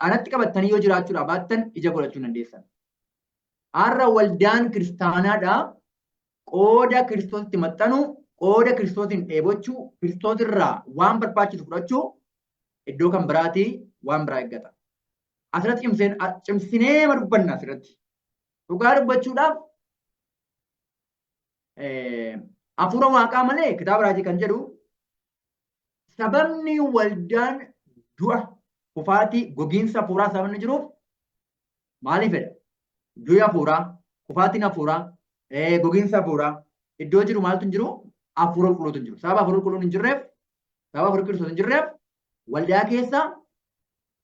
Speaker 2: Anatti qabattanii yoo jiraachuudhaa baattan ija godhachuu dandeessan. Har'a waldaan kiristaanaadhaa qooda Kiristoositti maxxanu, qooda Kiristoosiin dheebochuu, Kiristoos irraa waan barbaachisu fudhachuu iddoo kan biraatii waan biraa eeggata. Asirratti cimsinee dubbanna asirratti. Dhugaa dubbachuudhaaf hafuura waaqaa malee kitaaba raajii kan jedhu sababni waldaan du'a kufaatii gogiinsa hafuuraa sababni jiruuf maaliifidha? Du'i hafuuraa, kufaatiin hafuuraa, gogiinsa hafuuraa iddoo jiru maaltu hin jiru? Hafuura qulqulluutu hin jiru. Sababa hafuura qulqulluun hin jirreef, sababa hafuura Kiristoos hin jirreef waldaa keessa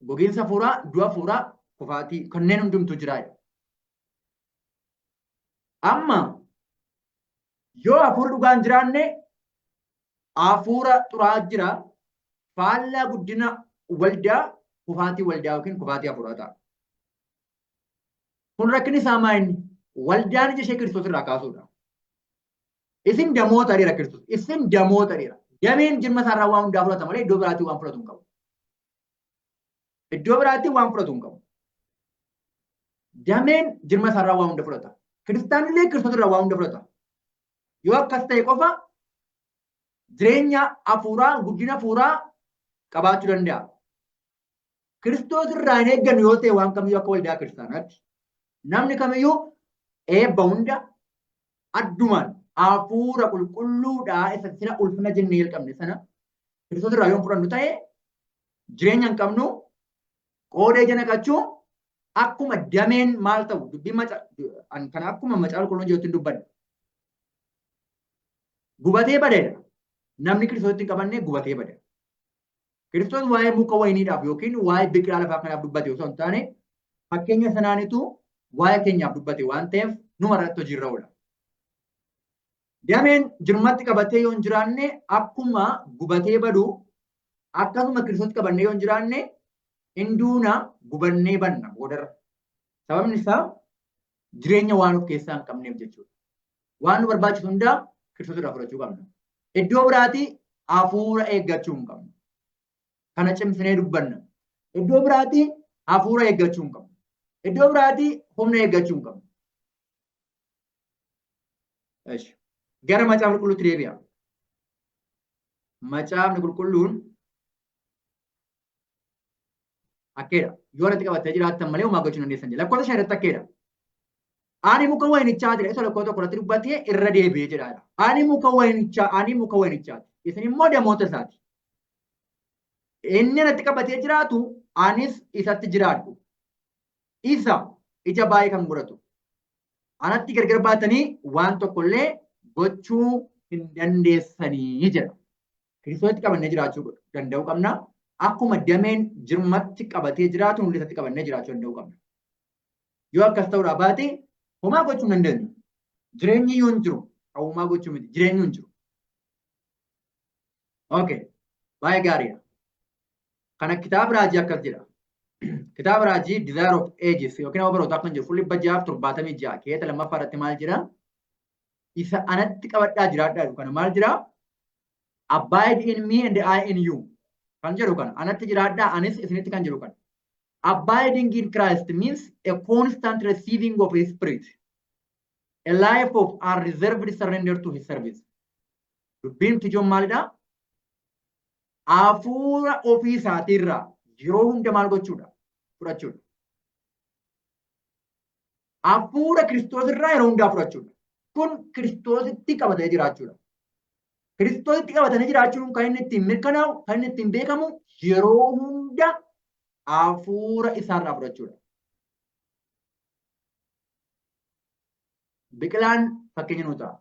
Speaker 2: gogiinsa hafuuraa, du'a hafuuraa, kufaatii kanneen hundumtuu jiraadha. Amma yoo hafuura dhugaa hin jiraanne hafuura xuraa'aa jira. Faallaa guddina waldaa kufaatii waldaa yookiin kufaatii hafuuraa ta'a. Kun rakkinni isaa maali? Waldaan ija ishee Kiristoos irraa kaasuudha. Isin damoota dheera Kiristoos. Isin damoota dheera. Dameen jirma isaarraa waan hundaa fudhata malee iddoo biraatii waan fudhatu hin qabu. Iddoo biraatii waan fudhatu hin qabu. Dameen jirma isaarraa waan hunda fudhata. Kiristaanillee Kiristoos irraa waan hunda fudhata. Yoo akkas ta'e qofa jireenya hafuuraa, guddina hafuuraa qabaachuu danda'a. Kiristoos irraa hin eeggannu yoo ta'e waan kamiyyuu akka waldaa kiristaanaatti namni kamiyyuu eebba hunda addumaan hafuura qulqulluudhaa isa sila ulfina jennee jalqabne sana Kiristoos irraa yoo fudhannu ta'e jireenya hin qabnu qooda ija naqachuu akkuma dameen maal ta'u dubbii kan akkuma macaafa qulqulluun jirutti hin dubbanne. Gubatee badeedha. Namni Kiristoositti hin qabannee gubatee bada. Kiristoos waa'ee muka wayiniidhaaf yookiin waa'ee biqilaa lafaa kanaaf dubbate osoo hin taane fakkeenya sanaanitu waa'ee keenyaaf dubbate waan ta'eef numa irratti hojiirra oola. Dameen jirmatti qabatee yoo hin jiraanne akkuma gubatee badu akkasuma Kiristoos qabannee yoo hin jiraanne hinduuna gubannee banna boodarra. Sababni isaa jireenya waan of keessaa hin qabneef jechuudha. Waan nu barbaachisu hundaa Kiristoos irraa fudhachuu qabna. Iddoo biraatii hafuura eeggachuu hin qabnu. Kana cimsinee dubbanna. Iddoo biraatii hafuura eeggachuu hin qabnu. Iddoo biraatii humna eeggachuu hin qabnu. Gara macaafa qulqulluutti deebi'a. Macaafni qulqulluun akkeedha. Yoo irratti qabattee jiraattan malee homaa gochuu dandeessan jedha. Lakkoofsa 5 irratti akkeedha. Ani muka wayinichaa jedha. Isa lakkoofsa 1 irratti dubbatee irra deebi'ee jedhaadha. Ani muka wayinichaati. Isin immoo damoota isaati. Inni irratti qabatee jiraatu anis isatti jiraadhu. Isa ija baay'ee kan godhatu. Anatti gargar baatanii waan tokkollee gochuu hin dandeessanii jedha. Kiristoositti qabannee jiraachuu danda'uu qabna. Akkuma dameen jirmatti qabatee jiraatu nuti isatti qabannee jiraachuu danda'uu qabna. Yoo akkas ta'uudhaa baate homaa gochuu hin dandeenyu. Jireenyi yoo hin jiru homaa gochuu miti. Jireenyi hin jiru. Okay. Baay'ee gaariidha. Kana kitaaba raajii akkas jedha. Kitaaba raajii Desire of Ages yookiin nama barootaa kan jiru fuulli 676 keessa lammaffaa irratti maal jira? Isa anatti qabadhaa jiraadhaa jiru kana maal jira? Abide in me and I in you kan jedhu kana anatti jiraadhaa anis isinitti kan jedhu kana. Abiding in Christ means a constant receiving of His Spirit, a life of unreserved surrender to His service. Dubbiin tijoon maalidha? Hafuura ofii isaatirraa yeroo hunda maal gochuudha? Fudhachuudha. Hafuura Kiristoosirraa yeroo hundaa fudhachuudha. Kun Kiristoositti qabatee jiraachuudha. Kiristoositti qabatanii jiraachuun kan inni ittiin mirkanaa'u, kan inni ittiin beekamu yeroo hunda hafuura isaarraa fudhachuudha. Biqilaan fakkeenya nuu ta'a.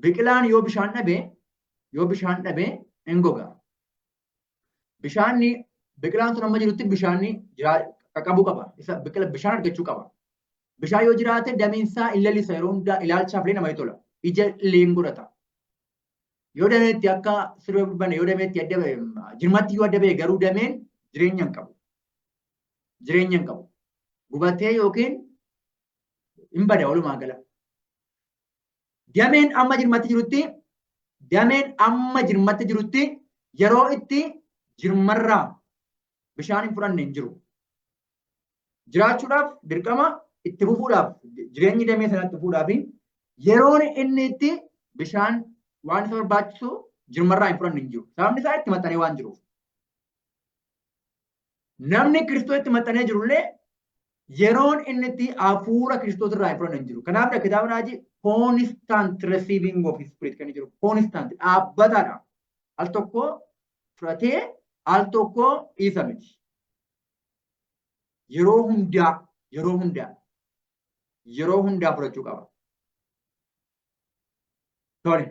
Speaker 2: Biqilaan yoo bishaan dhabe hin goga. Biqilaan sun amma jirutti bishaan qaqqabuu qaba. Bishaan argachuu qaba. Bishaan yoo jiraate dameensaa hin lallisa yeroo hundaa ilaalchaaf illee namatti tola. Ija illee hin godhata. Yoo dameetti akka siree bane yoo dameetti adda ba'e jirmatti yoo adda ba'e garuu dameen jireenya hin qabu. Jireenya hin qabu. Gubatee yookiin hin bada walumaa gala. Dameen amma jirmatti jirutti yeroo itti jirmarraa bishaan hin fudhanne hin jiru. Jiraachuudhaaf dirqama itti fufuudhaaf jireenyi damee sanatti fufuudhaaf yeroon inni itti bishaan waan isa barbaachisu jirmarraa hin fudhanne hin jiru. Sababni isaa itti maxxanee waan jiruuf. Namni Kiristoos itti maxxanee jirullee yeroon inni itti hafuura Kiristoos irraa hin fudhanne hin jiru. Kanaaf kitaaba raajii constant receiving of His Spirit kan jiru. Constant dhaabbataadha. Al tokko fudhatee al tokko dhiisa miti. Yeroo hundaa fudhachuu qaba. Tole.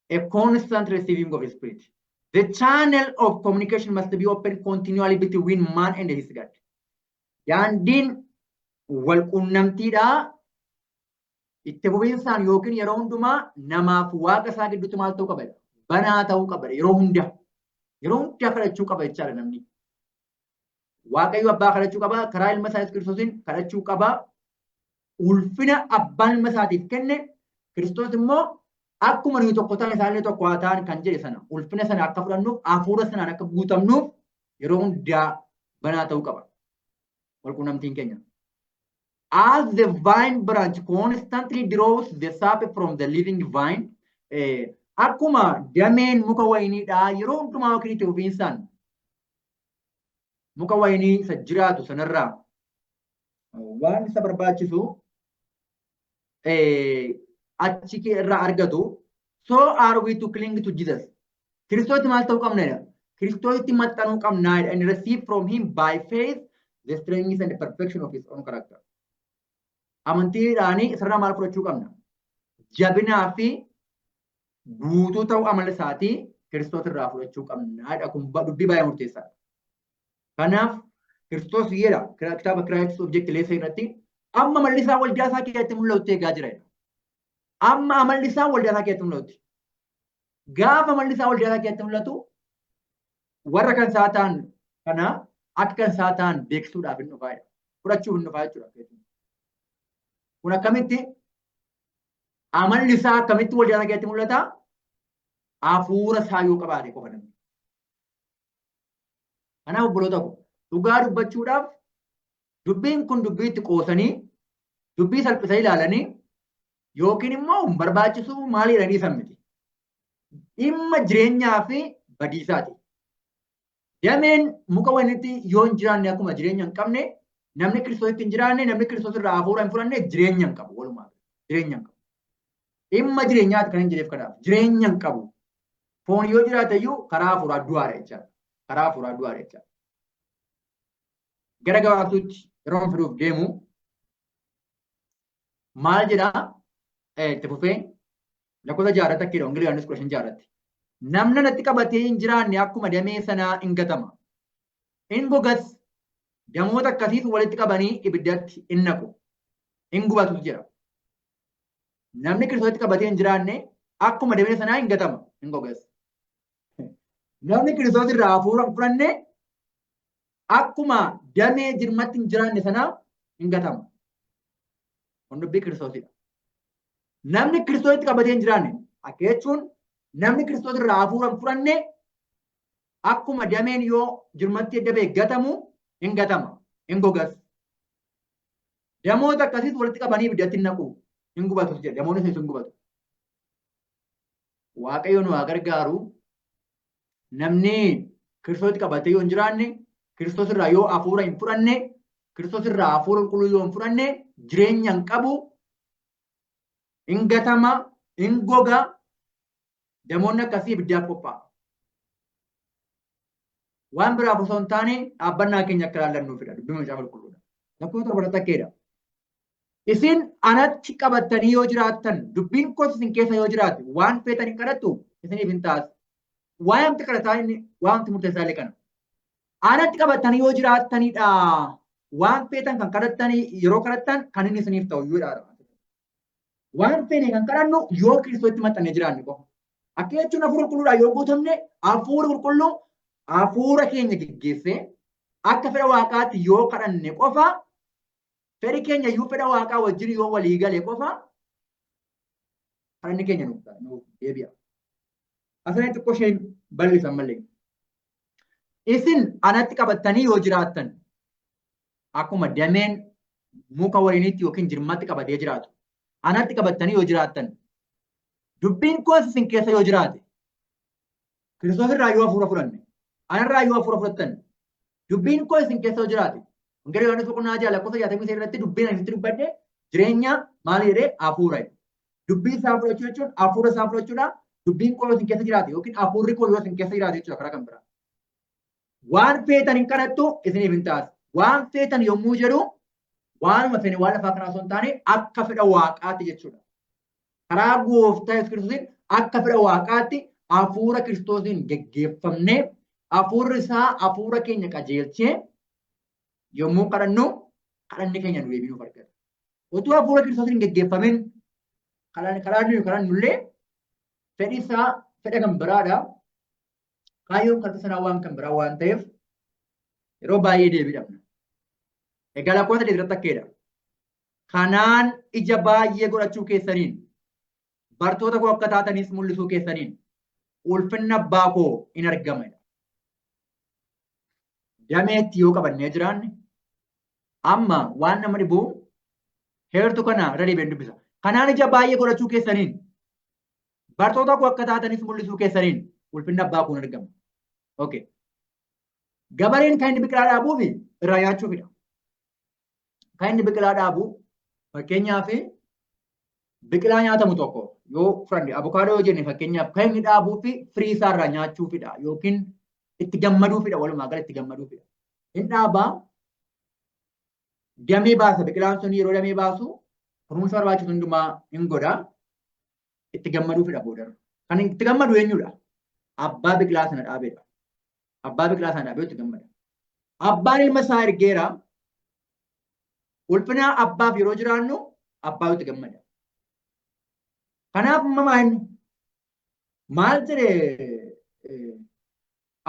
Speaker 2: A constant receiving of His Spirit. The channel of communication must be open continually between man and his God. Daandiin wal quunnamtiidhaa itti fufiinsaan yookiin yeroo hundumaa namaaf waaqa isaa gidduutti maal ta'uu qaba? Banaa ta'uu qaba. Yeroo hundaa kadhachuu qaba jechaadha namni. Waaqayyo abbaa kadhachuu qaba. Karaa ilma isaa Yesuus Kiristoosiin kadhachuu qaba. Ulfina abbaan ilma isaatiif kenne Kiristoos immoo akkuma nuyi tokko ta'an isaallee tokko haa ta'an kan jedhe sana ulfina sana akka fudhannuuf hafuura sanaan akka guutamnuuf yeroo hundaa banaa ta'uu qaba. Walquunnamtiin keenya. As the vine branch constantly draws the sap from the living vine, akkuma dameen muka wayiniidhaa yeroo hundumaa yookiin itti fufiinsaan muka wayinii isa jiraatu sanarraa waan isa barbaachisu achi irraa argatu, so are we to cling to Jesus. Kiristoositti maal ta'uu qabnedha? Kiristoositti maxxanuu qabnaadha. And receive from Him by faith the strength and the perfection of His own character. Amantiidhaanii isarraa maal fudhachuu qabna? Jabinaa fi guutuu ta'uu amala isaatii Kiristoos irraa fudhachuu qabnaadha. Kun dubbii baay'ee murteessaadha. Kanaaf Kiristoos jedha kitaaba Christ Object Lesson irratti amma amalli isaa waldaa isaa keessatti mul'atu eegaa jira. Amma amalli isaa waldaa isaa keessatti mul'atu. Gaafa amalli isaa waldaa isaa keessatti mul'atu warra kan isaa ta'an kana akka kan isaa ta'an beeksisuudhaaf hin dhufaadha. Fudhachuuf hin dhufaa jechuudha. Kun akkamitti amalli isaa akkamitti waldaa isaa keessatti mul'ata? Hafuura isaa yoo qabaate qofa namni. Kanaaf obboloota ko dhugaa dubbachuudhaaf dubbiin kun dubbii itti qoosanii dubbii salphisanii ilaalanii yookiin immoo barbaachisuu maalii jedhanii san miti. Dhimma jireenyaa fi badiisaati. Dameen muka wayiniitti yoo hin jiraanne akkuma jireenya hin qabne namni Kiristoositti hin jiraanne namni Kiristoos irraa hafuura hin fudhanne jireenya hin qabu walumaa jireenya hin qabu. Dhimma jireenyaati kan hin jedheef kanaaf jireenya hin qabu. Foon yoo jiraate iyyuu karaa hafuuraa du'aadha jechaadha. Karaa hafuuraa du'aadha jechaadha. Gara gabaabsuutti yeroo fiduuf deemu maal jedhaa itti fufee lakkoofsa 6 akkeedha Wangeelii Yohaannis 15:6. Namni natti qabatee hin jiraanne akkuma damee sanaa hin gatama. In gogas damoota akkasiis walitti qabanii ibiddatti hin naqu. In gubatus jedha. Namni Kiristoositti qabatee hin jiraanne akkuma damee sanaa hin gatama, hin gogas. Namni Kiristoos irraa hafuura hin fudhanne akkuma damee jirmatti hin jiraanne sanaa hin gatama. Kun dubbii Kiristoosidha. Namni Kiristoositti qabatee hin jiraanne akka jechuun namni Kiristoos irraa hafuura hin fudhanne akkuma dameen yoo jirmatti edda gatamu hin gatama, hin gogas. Damoota akkasiis walitti qabanii ibiddatti hin naqu, hin gubatu jedha. Damoonni sun hin gubatu. Waaqayyo nu haa gargaaru. Namni Kiristoositti qabatee yoo hin jiraanne, Kiristoos irraa yoo hafuura hin fudhanne, Kiristoos irraa hafuura qulqulluu yoo hin fudhanne, jireenya hin qabu, hin gatama, hin goga. Damoonni akkasii ibiddaaf qophaa'a. Waan biraaf osoo hin taane dhaabbannaa keenya akka ilaallannuufidha. Dubbii macaafa qulqulluudha. Lakkoofsa torba takkeedha. Isin anatti qabattanii yoo jiraattan, dubbiin koos isin keessa yoo jiraate, waan feetan hin kadhattu isiniif hin taasisu. Waa'amti kadhataa inni waa'amti murteessaa illee kana. Anatti qabattanii yoo jiraattanidha. Waan feetan kan kadhattanii yeroo kadhattan kan inni isiniif ta'u iyyuudha. Waan feene kan kadhannu yoo Kiristoositti maxxannee jiraanne qofa. Akka jechuun hafuura qulqulluudhaan yoo guutamne hafuura qulqulluu hafuura keenya geggeessee akka fedha waaqaatti yoo kadhanne qofa fedhi keenya iyyuu fedha waaqaa wajjin yoo walii gale qofa kadhanni keenya nuuf deebi'a. Asirratti xiqqoo isheen bal'isan malee. Isin anatti qabattanii yoo jiraattan akkuma dameen muka waliinitti yookiin jirmatti qabatee jiraatu. Anatti qabattanii yoo jiraattan dubbiin koos isin keessa yoo jiraate Kiristoos irraa yoo hafuura fudhanne anarraa yoo hafuura fudhattan dubbiin koos isin keessa yoo jiraate Wangeela Yohaannis boqonnaa 6 lakkoofsa 63 irratti dubbiin asitti dubbadde jireenya maal jedhee hafuura. Dubbii isaa fudhachuu jechuun hafuura isaa fudhachuudha. Dubbiin koo yoo isin keessa jiraate yookiin hafuurri koo yoo isin keessa jiraate jechuudha karaa kan biraa. Waan feetan hin kadhattu isiniif hin taasisu. Waan feetan yommuu jedhu waanuma feene waan lafaa kanaa osoo hin taane akka fedha waaqaatti jechuudha. Karaa gooftaa Yesuus Kiristoosiin akka fedha waaqaatti hafuura Kiristoosiin geggeeffamnee hafuurri isaa hafuura keenya qajeelchee yommuu kadhannu kadhanni keenya nu deebi'uuf argata. Otoo hafuura Kiristoosiin geggeeffamin kadhannullee fedhi isaa fedha kan biraadha. Kaayyoon kadhata sanaa waan kan biraa waan ta'eef yeroo baay'ee deebii dhabna. Egaa lakkoofsa 8 irratti akkeedha. Kanaan ija baay'ee godhachuu keessaniin bartoota koo akka taatanis mul'isuu keessaniin ulfinna abbaa koo in argama. Dameetti yoo qabannee jiraanne amma waan nama dhibu heertuu kana irra deebiin dubbisa. Kanaan ija baay'ee godhachuu keessaniin bartoota koo akka taatanis mul'isuu keessaniin ulfinna abbaa koo in argama. Okay. Gabareen kan inni biqilaa dhaabuu fi irraa nyaachuufidha. Kan inni biqilaa dhaabu fakkeenyaaf biqilaa nyaatamu tokko yoo fudhanne abukaadoo yoo jenne fakkeenyaaf kan inni dhaabuu fi firii isaa irraa nyaachuufidha yookiin itti gammaduufidha walumaa gala itti gammaduufidha. Inni dhaabaa damee baasa biqilaan sun yeroo damee baasu kunuunsa barbaachisu hundumaa hin godha itti gammaduufidha boodarra. Kan itti gammadu eenyudha? Abbaa biqilaa sana dhaabeedha. Abbaa biqilaa sana dhaabee itti gammada. Abbaan ilma isaa ergeera. Ulfina abbaaf yeroo jiraannu abbaa itti gammada. Kanaaf maal jedhee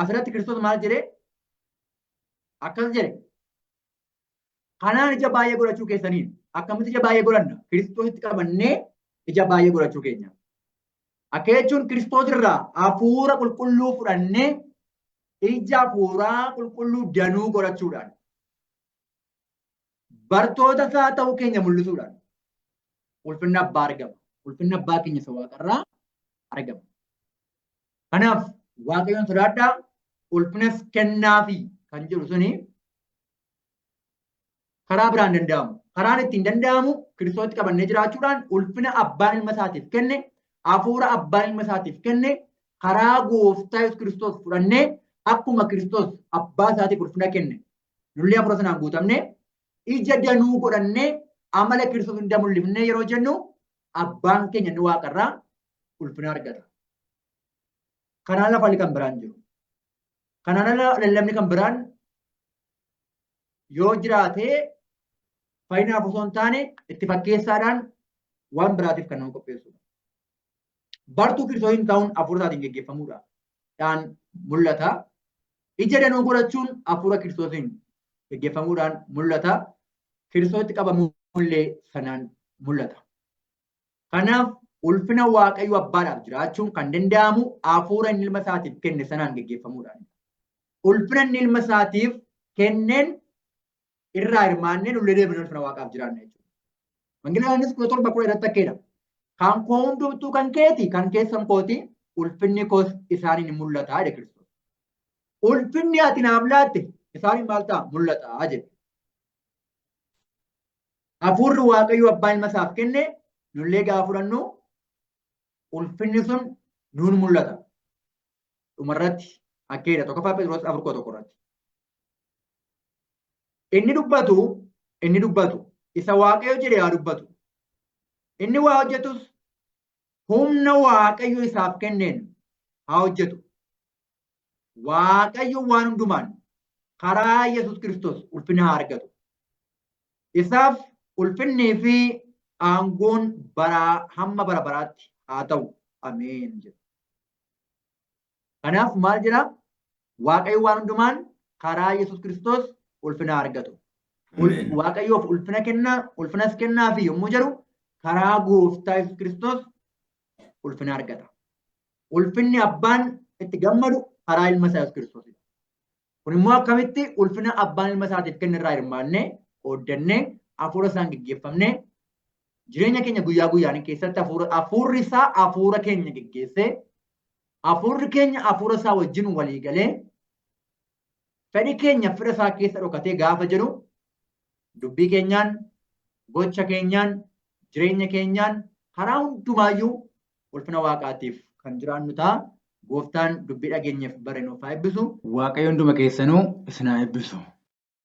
Speaker 2: asirratti Kiristoos maal jedhee akkas jedhe. Kanaan ija baay'ee godhachuu keessaniin akkamitti ija baay'ee godhanna? Kiristoositti qabannee ija baay'ee godhachuu keenya. Akka jechuun Kiristoos irraa hafuura qulqulluu fudhannee ija hafuuraa qulqulluu danuu godhachuudhaan bartoota isaa ta'uu keenya mul'isuudhaan ulfinna abbaa argama. Ulfinna abbaa keenya isa waaqarraa argama. Kanaaf waaqayyoon sodaadhaa ulfinas kennaafi kan jedhu suni karaa biraan danda'amu. Karaan ittiin danda'amu Kiristoositti qabannee jiraachuudhaan ulfina abbaan ilma isaatiif kenne hafuura abbaan ilma isaatiif kenne karaa gooftaa Yesuus Kiristoos fudhannee akkuma Kiristoos abbaa isaatiif ulfina kenne nullee hafuura sanaan guutamne ija danuu godhannee amala Kiristoos hunda mul'ifnee yeroo jennu abbaan keenya inni waaqarraa ulfina argata. Kanaan lafalli kan biraan jiru. Kanaan lallabni kan biraan yoo jiraatee faayinaaf osoo hin taane itti fakkeessaadhaan waan biraatiif kan nama qopheessudha. Bartuu Kiristoosiin ta'uun hafuura isaatiin geggeeffamuudhaan mul'ata. Ija danuu godhachuun hafuura Kiristoosiin geggeeffamuudhaan mul'ata. Kiristoositti qabamullee sanaan mul'ata. Kanaaf ulfina Waaqayyo Abbaadhaaf jiraachuun kan danda'amu hafuura inni ilma isaatiif kenne sanaan geggeeffamuudhaan. Ulfina inni ilma isaatiif kenneen irraa hirmaanneen ullee deebiin ulfina Waaqaaf jiraanna jechuudha. Wangeela Yohaannis 17:10 irratti akkeedha. Kan koo hundumtuu kan keeti, kan keessan kooti, ulfinni koos isaaniin mul'ata jedhe Kiristoos. Ulfinni ati naaf laatte isaaniin maal ta'a? Mul'ata jedhe. Hafuurri Waaqayyo Abbaa ilma isaaf kenne nullee gaafa fudhannu ulfinni sun nuun mul'ata. Dhumarratti akkeedha. Tokkoffaa Phexros 4:1 irratti. Inni dubbatu isa Waaqayyo jedhe haa dubbatu. Inni waa hojjetus humna Waaqayyo isaaf kenneen haa hojjetu. Waaqayyo waan hundumaan karaa Yesuus Kiristoos ulfina haa argatu. Isaaf ulfinnii fi aangoon baraa hamma bara baraatti haa ta'u. Ameen jedha. Kanaaf maal jedha? Waaqayyo waan hundumaan karaa Yesuus Kiristoos ulfina haa argatu. Waaqayyoof ulfinas kennaa fi yommuu jedhu karaa gooftaa Yesuus Kiristoos ulfina argata. Ulfinni abbaan itti gammadu karaa ilma isaa Yesuus Kiristoosidha. Kun immoo akkamitti ulfina abbaan ilma isaatiif kenne irraa hirmaannee qooddannee hafuura isaan geggeeffamnee jireenya keenya guyyaa guyyaan keessatti hafuurri isaa hafuura keenya geggeessee hafuurri keenya hafuura isaa wajjin walii galee fedhi keenya fedha isaa keessa dhokatee gaafa jedhu dubbii keenyaan, gocha keenyaan, jireenya keenyaan karaa hundumaayyuu ulfina Waaqaatiif kan jiraannu ta'a. Gooftaan dubbii dhageenyeef bare nuuf haa eebbisu. Waaqayyo hunduma keessanuu isin haa eebbisu.